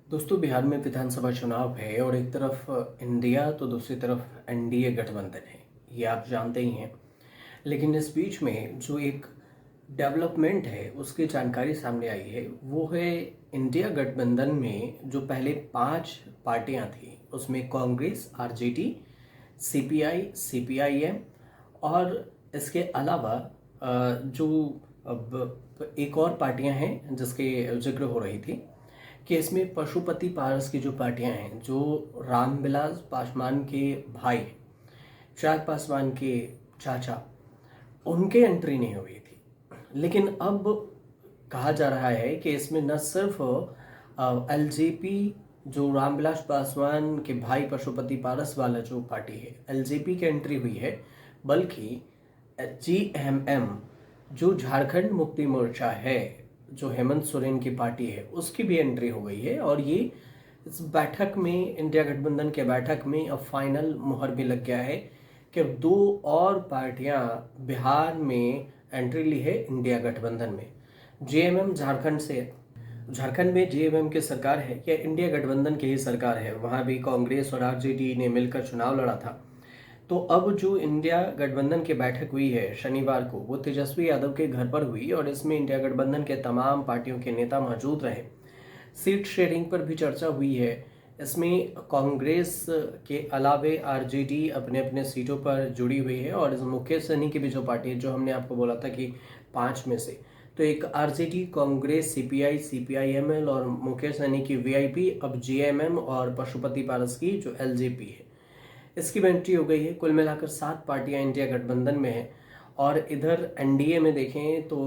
दोस्तों, बिहार में विधानसभा चुनाव है और एक तरफ इंडिया तो दूसरी तरफ एनडीए गठबंधन है। ये आप जानते ही हैं। लेकिन इस बीच में जो एक डेवलपमेंट है उसकी जानकारी सामने आई है, वो है इंडिया गठबंधन में जो पहले 5 पार्टियां थी उसमें कांग्रेस, आरजेडी, सीपीआई, सीपीआईएम और इसके अलावा जो अब एक और पार्टियां हैं जिसके जिक्र हो रही थी कि इसमें पशुपति पारस की जो पार्टियां हैं, जो रामविलास पासवान के भाई, चिराग पासवान के चाचा, उनके एंट्री नहीं हुई थी। लेकिन अब कहा जा रहा है कि इसमें न सिर्फ एलजेपी, जो रामविलास पासवान के भाई पशुपति पारस वाला जो पार्टी है, एलजेपी की एंट्री हुई है, बल्कि जीएमएम, जो झारखंड मुक्ति मोर्चा है, जो हेमंत सोरेन की पार्टी है, उसकी भी एंट्री हो गई है। और ये इस बैठक में, इंडिया गठबंधन के बैठक में अब फाइनल मुहर भी लग गया है कि 2 और पार्टियां बिहार में एंट्री ली है इंडिया गठबंधन में। जेएमएम झारखंड में जेएमएम की सरकार है या इंडिया गठबंधन की ही सरकार है, वहां भी कांग्रेस और आरजेडी ने मिलकर चुनाव लड़ा था। तो अब जो इंडिया गठबंधन की बैठक हुई है शनिवार को, वो तेजस्वी यादव के घर पर हुई और इसमें इंडिया गठबंधन के तमाम पार्टियों के नेता मौजूद रहे। सीट शेयरिंग पर भी चर्चा हुई है। इसमें कांग्रेस के अलावे आरजेडी अपने अपने सीटों पर जुड़ी हुई है और इस मुकेश सहनी की भी जो पार्टी है, जो हमने आपको बोला था कि 5 में से, तो एक आरजेडी, कांग्रेस, सीपीआई, सीपीआईएमएल और मुकेश सहनी की वीआईपी, अब जेएमएम और पशुपति पारस की जो एलजेपी है, इसकी भी एंट्री हो गई है। कुल मिलाकर 7 पार्टियां इंडिया गठबंधन में हैं। और इधर एनडीए में देखें तो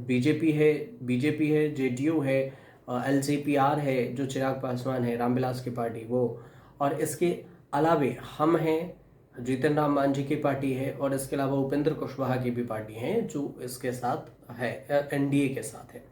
बीजेपी है, जेडीयू है, एलजेपीआर है, जो चिराग पासवान है, रामविलास की पार्टी वो, और इसके अलावे हम हैं, जीतन राम मांझी की पार्टी है, और इसके अलावा उपेंद्र कुशवाहा की भी पार्टी है जो इसके साथ है, एनडीए के साथ है।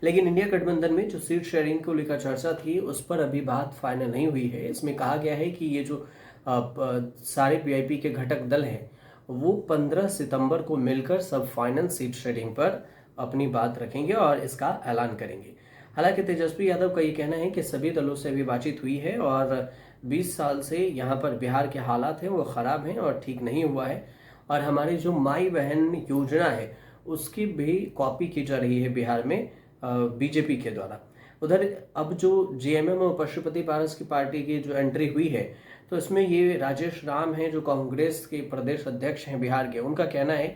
लेकिन इंडिया गठबंधन में जो सीट शेयरिंग को लेकर चर्चा थी, उस पर अभी बात फाइनल नहीं हुई है। इसमें कहा गया है कि ये जो सारे वीआईपी के घटक दल हैं, वो 15 सितंबर को मिलकर सब फाइनल सीट शेयरिंग पर अपनी बात रखेंगे और इसका ऐलान करेंगे। हालांकि तेजस्वी यादव का ये कहना है कि सभी दलों से अभी बातचीत हुई है और 20 साल से यहाँ पर बिहार के हालात हैं वो ख़राब हैं और ठीक नहीं हुआ है, और हमारी जो माई बहन योजना है उसकी भी कॉपी की जा रही है बिहार में बीजेपी के द्वारा। उधर अब जो जेएमएम और पशुपति पारस की पार्टी की जो एंट्री हुई है, तो इसमें ये राजेश राम हैं, जो कांग्रेस के प्रदेश अध्यक्ष हैं बिहार के, उनका कहना है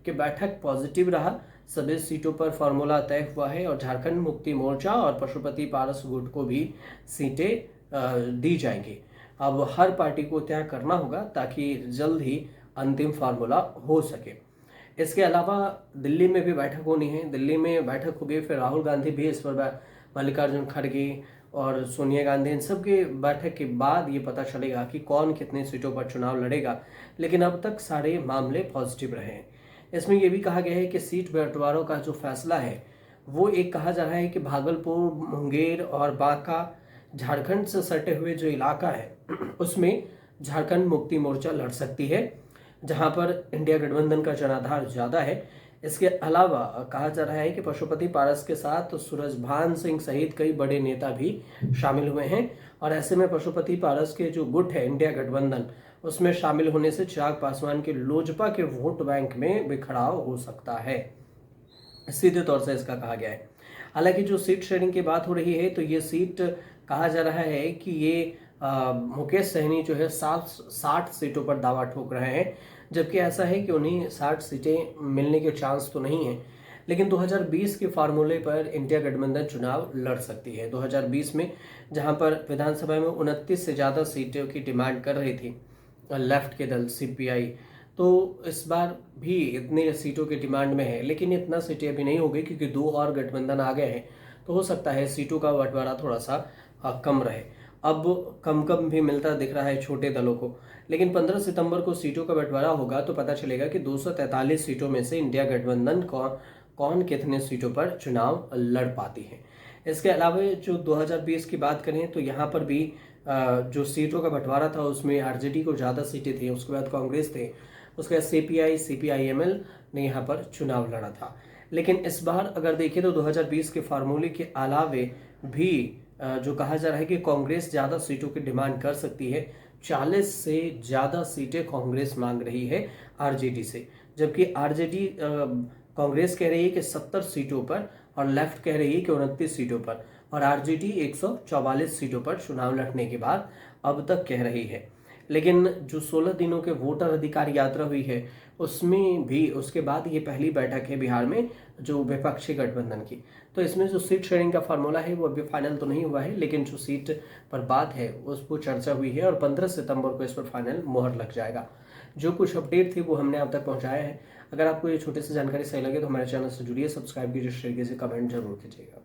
कि बैठक पॉजिटिव रहा, सभी सीटों पर फॉर्मूला तय हुआ है और झारखंड मुक्ति मोर्चा और पशुपति पारस गुट को भी सीटें दी जाएंगी। अब हर पार्टी को तय करना होगा ताकि जल्द ही अंतिम फार्मूला हो सके। इसके अलावा दिल्ली में भी बैठक होनी है। दिल्ली में बैठक होगी, फिर राहुल गांधी भी इस पर, मल्लिकार्जुन खड़गे और सोनिया गांधी, इन सब के बैठक के बाद ये पता चलेगा कि कौन कितने सीटों पर चुनाव लड़ेगा। लेकिन अब तक सारे मामले पॉजिटिव रहे हैं। इसमें यह भी कहा गया है कि सीट बंटवारों का जो फैसला है, वो एक कहा जा रहा है कि भागलपुर, मुंगेर और बांका, झारखंड से सटे हुए जो इलाका है उसमें झारखंड मुक्ति मोर्चा लड़ सकती है, जहां पर इंडिया गठबंधन का जनाधार ज़्यादा है। इसके अलावा कहा जा रहा है कि पशुपति पारस के साथ तो सूरजभान सिंह सहित कई बड़े नेता भी शामिल हुए हैं, और ऐसे में पशुपति पारस के जो गुट है इंडिया गठबंधन, उसमें शामिल होने से चिराग पासवान के लोजपा के वोट बैंक में बिखराव हो सकता है, सीधे तौर से इसका कहा गया है। हालांकि जो सीट शेयरिंग की बात हो रही है, तो ये सीट कहा जा रहा है कि ये मुकेश सहनी जो है 60 सीटों पर दावा ठोक रहे हैं, जबकि ऐसा है कि उन्हें 60 सीटें मिलने के चांस तो नहीं है। लेकिन 2020 के फार्मूले पर इंडिया गठबंधन चुनाव लड़ सकती है। 2020 में जहां पर विधानसभा में 29 से ज़्यादा सीटों की डिमांड कर रही थी लेफ्ट के दल सीपीआई, तो इस बार भी इतनी सीटों की डिमांड में है, लेकिन इतना सीटें अभी नहीं होगी क्योंकि 2 और गठबंधन आ गए हैं। तो हो सकता है सीटों का बंटवारा थोड़ा सा कम रहे। अब कम कम भी मिलता दिख रहा है छोटे दलों को। लेकिन 15 सितंबर को सीटों का बंटवारा होगा तो पता चलेगा कि 243 सीटों में से इंडिया गठबंधन कौन कितने सीटों पर चुनाव लड़ पाती है। इसके अलावा जो 2020 की बात करें तो यहाँ पर भी जो सीटों का बंटवारा था उसमें आरजेडी को ज़्यादा सीटें थी, उसके बाद कांग्रेस थे, उसके बाद सीपीआई, सीपीआईएमएल ने यहाँ पर चुनाव लड़ा था। लेकिन इस बार अगर देखें तो 2020 के फार्मूले के अलावे भी जो कहा जा रहा है कि कांग्रेस ज़्यादा सीटों की डिमांड कर सकती है। 40 से ज़्यादा सीटें कांग्रेस मांग रही है आरजेडी से, जबकि आरजेडी कांग्रेस कह रही है कि 70 सीटों पर और लेफ्ट कह रही है कि 29 सीटों पर, और आरजेडी 144 सीटों पर चुनाव लड़ने के बाद अब तक कह रही है। लेकिन जो 16 दिनों के वोटर अधिकार यात्रा हुई है उसमें भी उसके बाद ये पहली बैठक है बिहार में जो विपक्षी गठबंधन की। तो इसमें जो सीट शेयरिंग का फार्मूला है वो अभी फाइनल तो नहीं हुआ है, लेकिन जो सीट पर बात है उस पर चर्चा हुई है और 15 सितंबर को इस पर फाइनल मोहर लग जाएगा। जो कुछ अपडेट थी वो हमने आप तक पहुंचाया है। अगर आपको ये छोटी सी जानकारी सही लगे तो हमारे चैनल से जुड़िए, सब्सक्राइब कीजिए, शेयर कीजिए, कमेंट जरूर कीजिएगा।